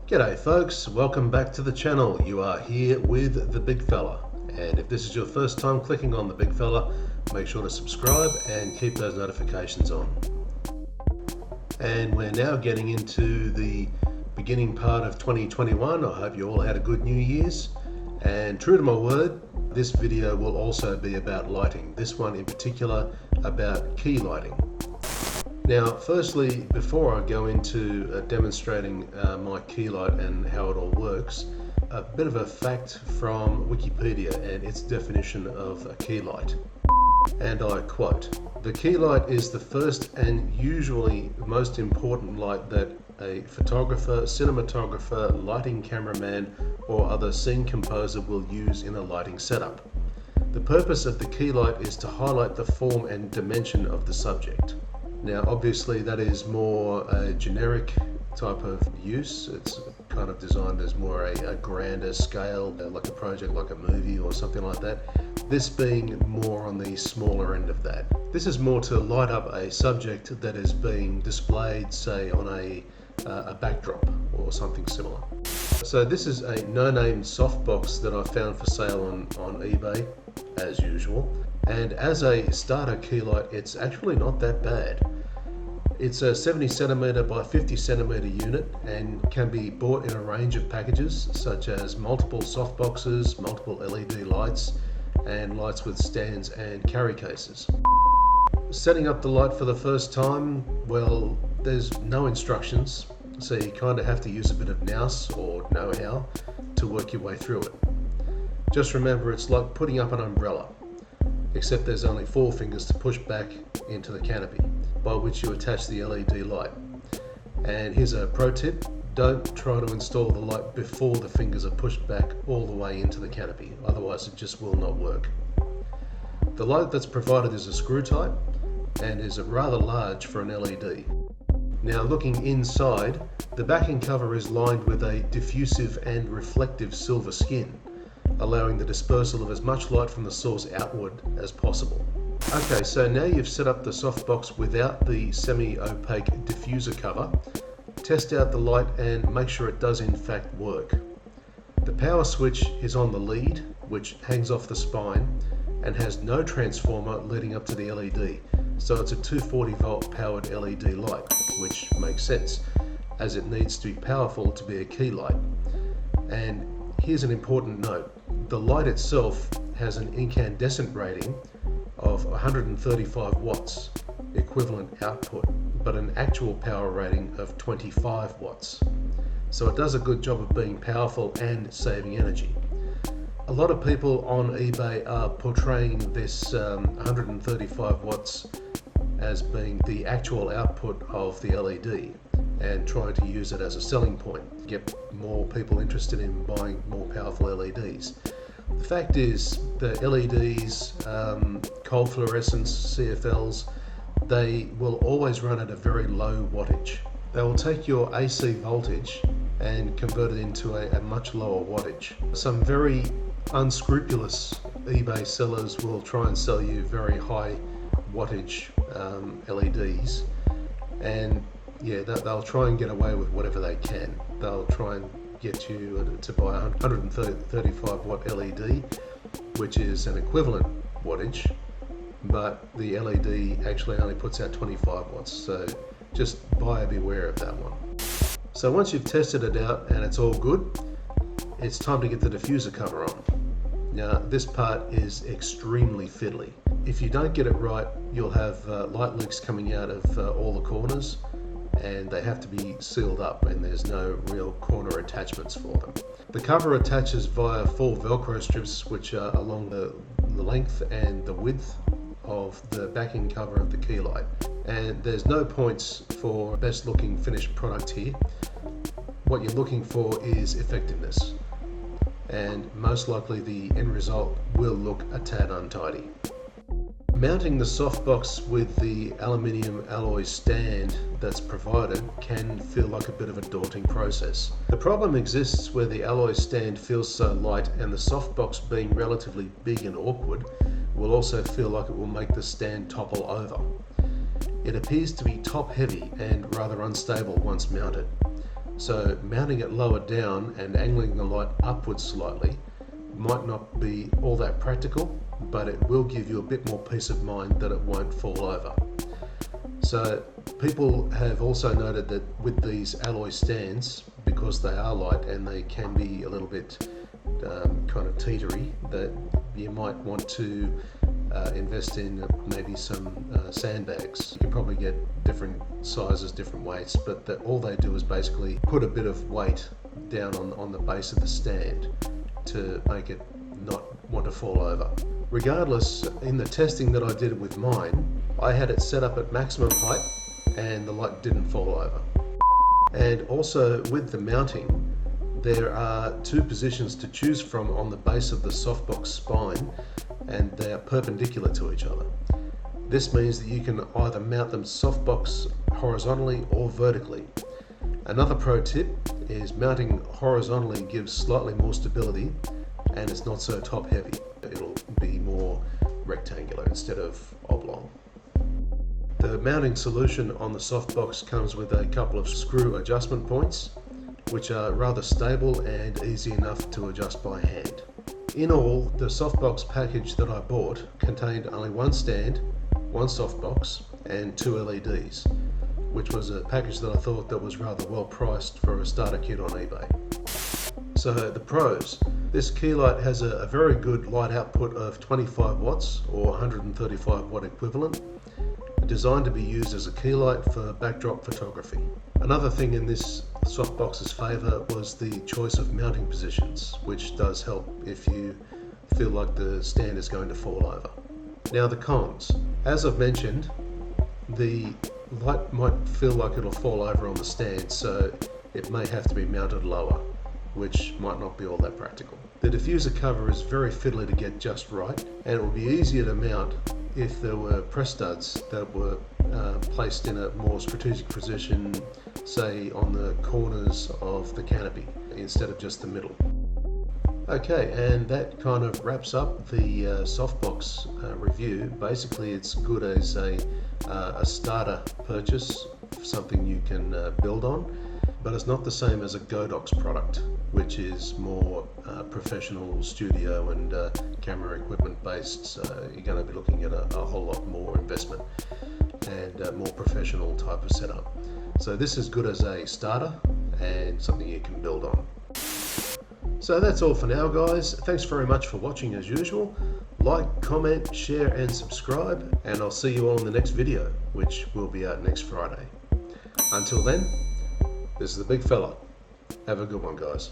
G'day folks, welcome back to the channel. You are here with the Big Fella, and if this is your first time clicking on the Big Fella, make sure to subscribe and keep those notifications on. And we're now getting into the beginning part of 2021. I hope you all had a good New Year's, and true to my word, this video will also be about lighting, this one in particular about key lighting. Now, firstly, before I go into demonstrating my key light and how it all works, a bit of a fact from Wikipedia and its definition of a key light. And I quote, "The key light is the first and usually most important light that a photographer, cinematographer, lighting cameraman, or other scene composer will use in a lighting setup. The purpose of the key light is to highlight the form and dimension of the subject." Now, obviously, that is more a generic type of use. It's kind of designed as more a grander scale, like a project like a movie or something like that. This being more on the smaller end of that. This is more to light up a subject that is being displayed, say, on a backdrop or something similar. So this is a no-name softbox that I found for sale on eBay, as usual. And as a starter key light, it's actually not that bad. It's a 70cm by 50cm unit and can be bought in a range of packages such as multiple softboxes, multiple LED lights, and lights with stands and carry cases. Setting up the light for the first time, well, there's no instructions, so you kind of have to use a bit of nous or know-how to work your way through it. Just remember, it's like putting up an umbrella, except there's only 4 fingers to push back into the canopy, by which you attach the LED light. And here's a pro tip: don't try to install the light before the fingers are pushed back all the way into the canopy, otherwise it just will not work. The light that's provided is a screw type and is rather large for an LED. Now, looking inside, the backing cover is lined with a diffusive and reflective silver skin, allowing the dispersal of as much light from the source outward as possible. Okay, so now you've set up the softbox without the semi-opaque diffuser cover. Test out the light and make sure it does in fact work. The power switch is on the lead, which hangs off the spine and has no transformer leading up to the LED, so it's a 240 volt powered LED light, which makes sense as it needs to be powerful to be a key light. And here's an important note: the light itself has an incandescent rating of 135 watts equivalent output, but an actual power rating of 25 watts. So it does a good job of being powerful and saving energy. A lot of people on eBay are portraying this 135 watts as being the actual output of the LED and trying to use it as a selling point, get more people interested in buying more powerful LEDs. The fact is, the LEDs, cold fluorescence, CFLs, they will always run at a very low wattage. They will take your AC voltage and convert it into a much lower wattage. Some very unscrupulous eBay sellers will try and sell you very high wattage LEDs, and yeah, they'll try and get away with whatever they can. They'll try and get you to buy a 135 watt LED, which is an equivalent wattage, but the LED actually only puts out 25 watts, so just buyer beware of that one. So once you've tested it out and it's all good, it's time to get the diffuser cover on. Now, this part is extremely fiddly. If you don't get it right, you'll have light leaks coming out of all the corners, and they have to be sealed up, and there's no real corner attachments for them. The cover attaches via 4 Velcro strips, which are along the length and the width of the backing cover of the key light. And there's no points for best looking finished product here. What you're looking for is effectiveness, and most likely the end result will look a tad untidy. Mounting the softbox with the aluminium alloy stand that's provided can feel like a bit of a daunting process. The problem exists where the alloy stand feels so light, and the softbox being relatively big and awkward will also feel like it will make the stand topple over. It appears to be top heavy and rather unstable once mounted. So mounting it lower down and angling the light upwards slightly might not be all that practical, but it will give you a bit more peace of mind that it won't fall over. So people have also noted that with these alloy stands, because they are light and they can be a little bit kind of teetery, that you might want to invest in maybe some sandbags. You can probably get different sizes, different weights, but all they do is basically put a bit of weight down on the base of the stand to make it not want to fall over. Regardless, in the testing that I did with mine, I had it set up at maximum height and the light didn't fall over. And also with the mounting, there are two positions to choose from on the base of the softbox spine, and they are perpendicular to each other. This means that you can either mount them softbox horizontally or vertically. Another pro tip is mounting horizontally gives slightly more stability and it's not so top heavy. It'll be more rectangular instead of oblong. The mounting solution on the softbox comes with a couple of screw adjustment points, which are rather stable and easy enough to adjust by hand. In all, the softbox package that I bought contained only one stand, one softbox, and two LEDs, which was a package that I thought that was rather well priced for a starter kit on eBay. So the pros. This key light has a very good light output of 25 watts or 135 watt equivalent, designed to be used as a key light for backdrop photography. Another thing in this softbox's favour was the choice of mounting positions, which does help if you feel like the stand is going to fall over. Now the cons. As I've mentioned, the light might feel like it'll fall over on the stand, so it may have to be mounted lower, which might not be all that practical. The diffuser cover is very fiddly to get just right, and it would be easier to mount if there were press studs that were placed in a more strategic position, say on the corners of the canopy instead of just the middle. Okay, and that kind of wraps up the softbox review. Basically, it's good as a starter purchase, something you can build on, but it's not the same as a Godox product, which is more professional studio and camera equipment based. So you're going to be looking at a whole lot more investment and more professional type of setup. So this is good as a starter and something you can build on. So that's all for now, guys. Thanks very much for watching as usual. Like, comment, share and subscribe, and I'll see you all in the next video, which will be out next Friday. Until then, this is the Big Fella. Have a good one, guys.